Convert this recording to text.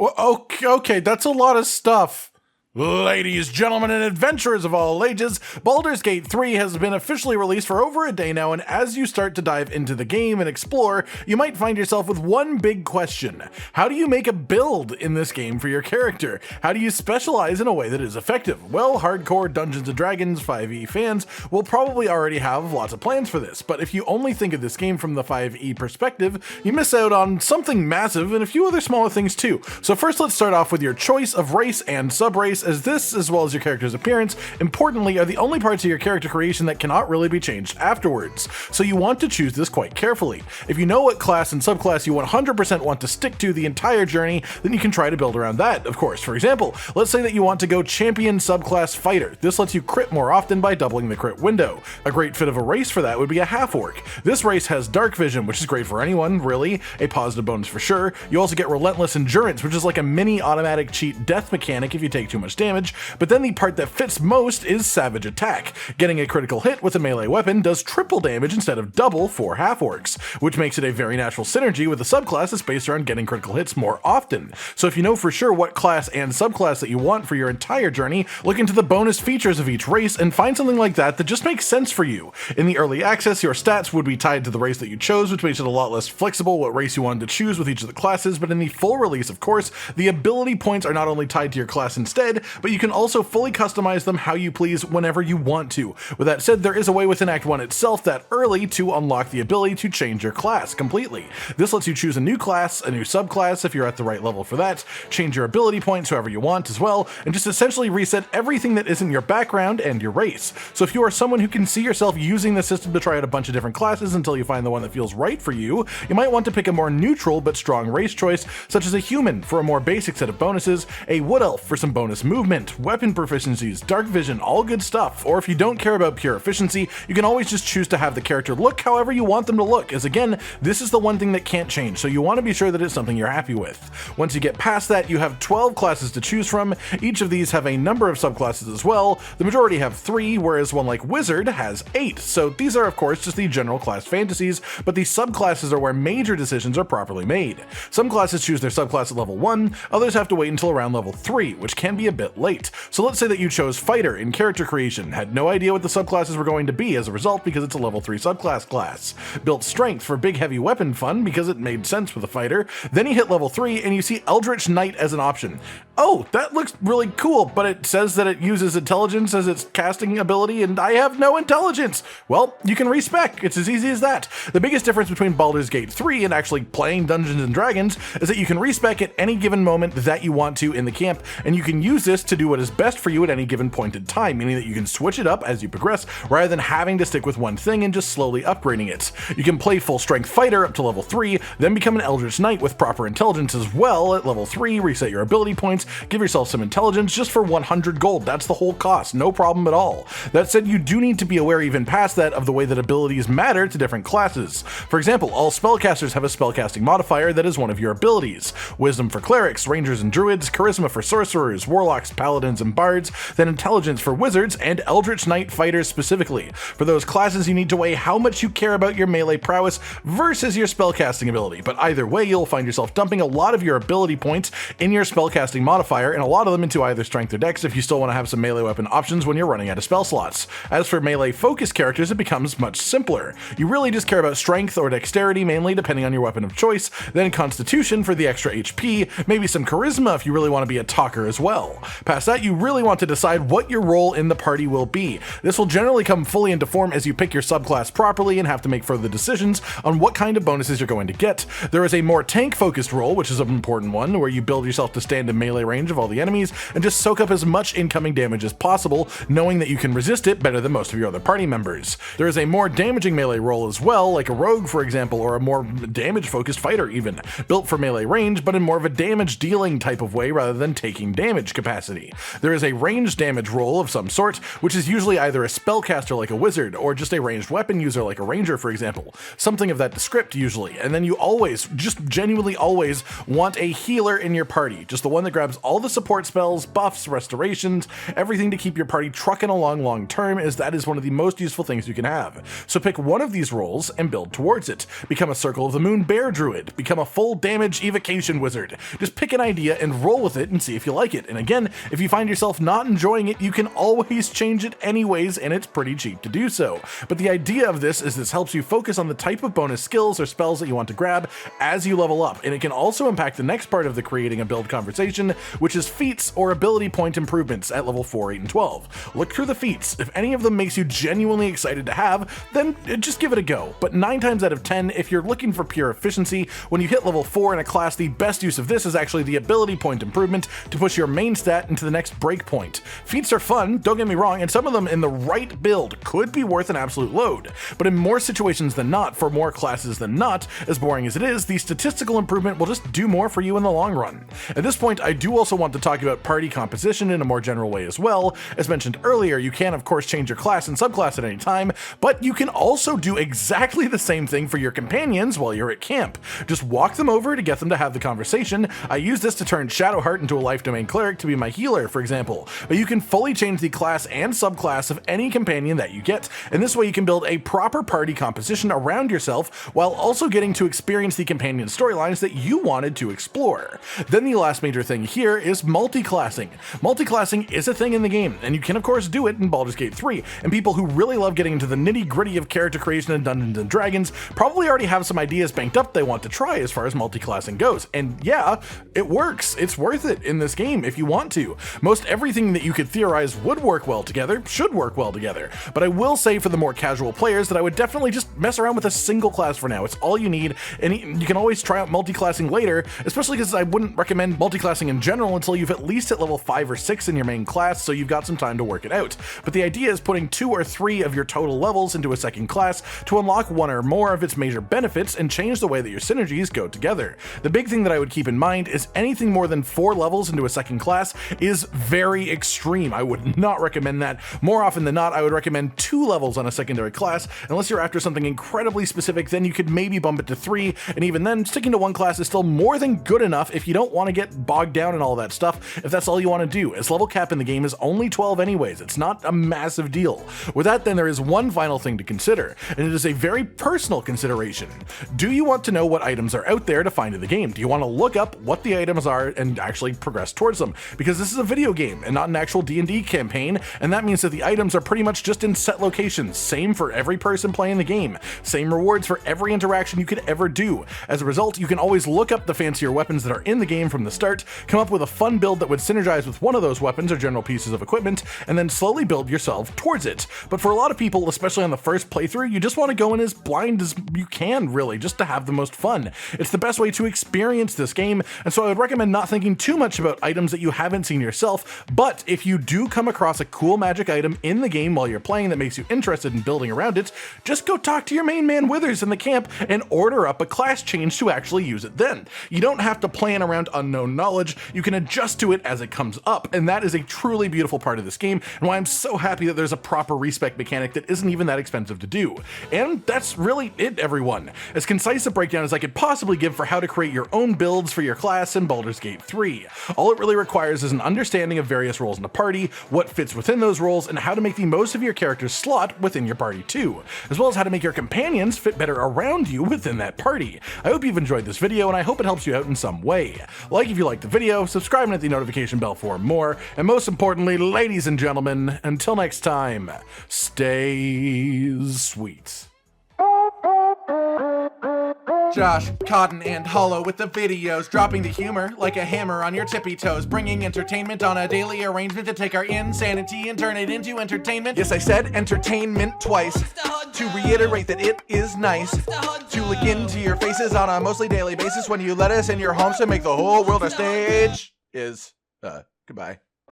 Okay, that's a lot of stuff. Ladies, gentlemen, and adventurers of all ages, Baldurs Gate 3 has been officially released for over a day now, and as you start to dive into the game and explore, you might find yourself with one big question. How do you make a build in this game for your character? How do you specialize in a way that is effective? Well, hardcore Dungeons & Dragons 5e fans will probably already have lots of plans for this, but if you only think of this game from the 5e perspective, you miss out on something massive and a few other smaller things too. So first, let's start off with your choice of race and subrace, as this, as well as your character's appearance, importantly, are the only parts of your character creation that cannot really be changed afterwards. So you want to choose this quite carefully. If you know what class and subclass you 100% want to stick to the entire journey, then you can try to build around that, of course. For example, let's say that you want to go champion subclass fighter. This lets you crit more often by doubling the crit window. A great fit of a race for that would be a half-orc. This race has dark vision, which is great for anyone, really, a positive bonus for sure. You also get relentless endurance, which is like a mini automatic cheat death mechanic if you take too much damage, but then the part that fits most is savage attack. Getting a critical hit with a melee weapon does triple damage instead of double for half-orcs, which makes it a very natural synergy with a subclass that's based around getting critical hits more often. So if you know for sure what class and subclass that you want for your entire journey, look into the bonus features of each race and find something like that that just makes sense for you. In the early access, your stats would be tied to the race that you chose, which makes it a lot less flexible what race you wanted to choose with each of the classes, but in the full release, of course, the ability points are not only tied to your class instead, but you can also fully customize them how you please whenever you want to. With that said, there is a way within Act 1 itself that early to unlock the ability to change your class completely. This lets you choose a new class, a new subclass if you're at the right level for that, change your ability points however you want as well, and just essentially reset everything that isn't your background and your race. So if you are someone who can see yourself using the system to try out a bunch of different classes until you find the one that feels right for you, you might want to pick a more neutral but strong race choice, such as a human for a more basic set of bonuses, a wood elf for some bonus movement, weapon proficiencies, dark vision, all good stuff. Or if you don't care about pure efficiency, you can always just choose to have the character look however you want them to look, as again, this is the one thing that can't change, so you want to be sure that it's something you're happy with. Once you get past that, you have 12 classes to choose from. Each of these have a number of subclasses as well. The majority have 3, whereas one like Wizard has 8. So these are of course just the general class fantasies, but the subclasses are where major decisions are properly made. Some classes choose their subclass at level 1, others have to wait until around level 3, which can be a bit late. So let's say that you chose Fighter in character creation, had no idea what the subclasses were going to be as a result because it's a level 3 subclass class. Built Strength for big heavy weapon fun because it made sense with a fighter. Then you hit level 3 and you see Eldritch Knight as an option. Oh, that looks really cool, but it says that it uses intelligence as its casting ability and I have no intelligence. Well, you can respec, it's as easy as that. The biggest difference between Baldur's Gate 3 and actually playing Dungeons & Dragons is that you can respec at any given moment that you want to in the camp, and you can use this to do what is best for you at any given point in time, meaning that you can switch it up as you progress rather than having to stick with one thing and just slowly upgrading it. You can play full strength fighter up to level 3, then become an Eldritch Knight with proper intelligence as well at level 3, reset your ability points, give yourself some intelligence just for 100 gold. That's the whole cost, no problem at all. That said, you do need to be aware even past that of the way that abilities matter to different classes. For example, all spellcasters have a spellcasting modifier that is one of your abilities. Wisdom for clerics, rangers and druids, charisma for sorcerers, warlocks, paladins and bards, then intelligence for wizards, and Eldritch Knight fighters specifically. For those classes, you need to weigh how much you care about your melee prowess versus your spellcasting ability, but either way, you'll find yourself dumping a lot of your ability points in your spellcasting modifier, and a lot of them into either strength or dex if you still want to have some melee weapon options when you're running out of spell slots. As for melee focused characters, it becomes much simpler. You really just care about strength or dexterity mainly depending on your weapon of choice, then constitution for the extra HP, maybe some charisma if you really want to be a talker as well. Past that, you really want to decide what your role in the party will be. This will generally come fully into form as you pick your subclass properly and have to make further decisions on what kind of bonuses you're going to get. There is a more tank focused role, which is an important one, where you build yourself to stand in melee range of all the enemies and just soak up as much incoming damage as possible, knowing that you can resist it better than most of your other party members. There is a more damaging melee role as well, like a rogue for example, or a more damage focused fighter even, built for melee range but in more of a damage dealing type of way rather than taking damage capacity. There is a ranged damage role of some sort, which is usually either a spellcaster like a wizard or just a ranged weapon user like a ranger for example, something of that descript usually. And then you always, just genuinely always want a healer in your party, just the one that grabs grabs all the support spells, buffs, restorations, everything to keep your party trucking along long term, as that is one of the most useful things you can have. So pick one of these roles and build towards it. Become a Circle of the Moon Bear Druid. Become a full damage evocation wizard. Just pick an idea and roll with it and see if you like it. And again, if you find yourself not enjoying it, you can always change it anyways, and it's pretty cheap to do so. But the idea of this is this helps you focus on the type of bonus skills or spells that you want to grab as you level up, and it can also impact the next part of the creating a build conversation, which is feats or ability point improvements at level 4, 8, and 12. Look through the feats. If any of them makes you genuinely excited to have, then just give it a go. But 9 times out of 10, if you're looking for pure efficiency, when you hit level 4 in a class, the best use of this is actually the ability point improvement to push your main stat into the next break point. Feats are fun, don't get me wrong, and some of them in the right build could be worth an absolute load. But in more situations than not, for more classes than not, as boring as it is, the statistical improvement will just do more for you in the long run. At this point, I do also want to talk about party composition in a more general way as well. As mentioned earlier, you can of course change your class and subclass at any time, but you can also do exactly the same thing for your companions while you're at camp. Just walk them over to get them to have the conversation. I use this to turn Shadowheart into a life domain cleric to be my healer, for example, but you can fully change the class and subclass of any companion that you get, and this way you can build a proper party composition around yourself while also getting to experience the companion storylines that you wanted to explore. Then the last major thing here is multi-classing. Multi-classing is a thing in the game, and you can of course do it in Baldur's Gate 3, and people who really love getting into the nitty-gritty of character creation in Dungeons & Dragons probably already have some ideas banked up they want to try as far as multi-classing goes, and yeah, it works. It's worth it in this game if you want to. Most everything that you could theorize would work well together should work well together, but I will say for the more casual players that I would definitely just mess around with a single class for now. It's all you need, and you can always try out multi-classing later, especially because I wouldn't recommend multi-classing in general until you've at least hit level 5 or 6 in your main class, so you've got some time to work it out. But the idea is putting 2 or 3 of your total levels into a second class to unlock one or more of its major benefits and change the way that your synergies go together. The big thing that I would keep in mind is anything more than 4 levels into a second class is very extreme. I would not recommend that. More often than not, I would recommend 2 levels on a secondary class. Unless you're after something incredibly specific, then you could maybe bump it to 3, and even then, sticking to 1 class is still more than good enough if you don't want to get bogged down in all that stuff, if that's all you want to do, as level cap in the game is only 12 anyways. It's not a massive deal. With that, then, there is one final thing to consider, and it is a very personal consideration. Do you want to know what items are out there to find in the game? Do you want to look up what the items are and actually progress towards them? Because this is a video game and not an actual D&D campaign, and that means that the items are pretty much just in set locations, same for every person playing the game, same rewards for every interaction you could ever do. As a result, you can always look up the fancier weapons that are in the game from the start, come up with a fun build that would synergize with one of those weapons or general pieces of equipment, and then slowly build yourself towards it. But for a lot of people, especially on the first playthrough, you just want to go in as blind as you can, really, just to have the most fun. It's the best way to experience this game, and so I would recommend not thinking too much about items that you haven't seen yourself, but if you do come across a cool magic item in the game while you're playing that makes you interested in building around it, just go talk to your main man Withers in the camp and order up a class change to actually use it then. You don't have to plan around unknown knowledge, you can adjust to it as it comes up, and that is a truly beautiful part of this game, and why I'm so happy that there's a proper respec mechanic that isn't even that expensive to do. And that's really it, everyone. As concise a breakdown as I could possibly give for how to create your own builds for your class in Baldur's Gate 3. All it really requires is an understanding of various roles in a party, what fits within those roles, and how to make the most of your character's slot within your party too, as well as how to make your companions fit better around you within that party. I hope you've enjoyed this video, and I hope it helps you out in some way. Like if you liked the video, subscribe and hit the notification bell for more, and most importantly, ladies and gentlemen, until next time, stay sweet. Josh, Cotton, and Hollow with the videos, dropping the humor like a hammer on your tippy toes, bringing entertainment on a daily arrangement to take our insanity and turn it into entertainment. Yes, I said entertainment twice, to reiterate that it is nice to look into your faces on a mostly daily basis when you let us in your homes to make the whole world a stage. Goodbye.